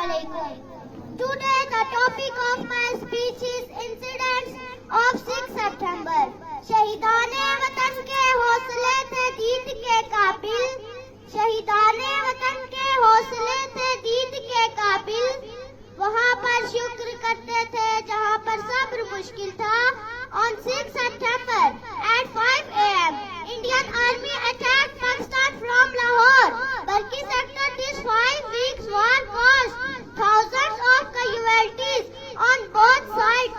Assalamualaikum. Today the topic of my speech is incidents of 6 September. शहीदाने वतन के हौसले थे दीद के काबिल, शहीदाने वतन के हौसले थे दीद के काबिल, वहाँ पर शुक्र करते थे जहाँ पर सब्र मुश्किल था. On 6 September at 5 a.m. Indian Army attacked Pakistan from Lahore. Barki sector this 5 weeks war caused thousands of casualties on both sides.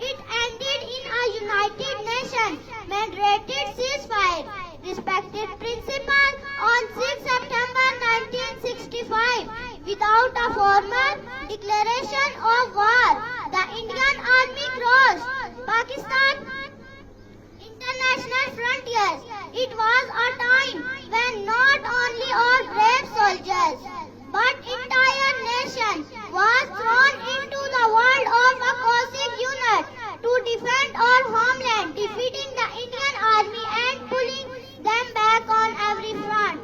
It ended in a United Nations mandated ceasefire. Respected principal, on 6 September 1965, without a formal declaration of war, the Indian Army crossed Pakistan international frontiers. It was a time when not only our brave soldiers, but entire nation was thrown into the world of a cosmic unit to defend our homeland, defeating the Indian Army and pulling them back on every front.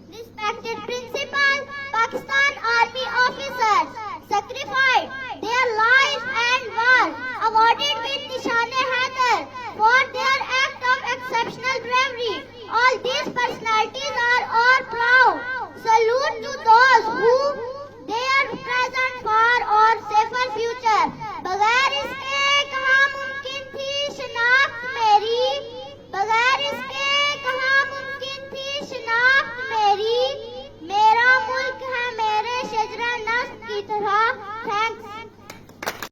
Respected principal, Pakistan Army officers sacrificed their lives and were awarded with Nishan-e-Haidar for their act of exceptional bravery. All these personalities are all proud. Salute to those who dare present for our safer future.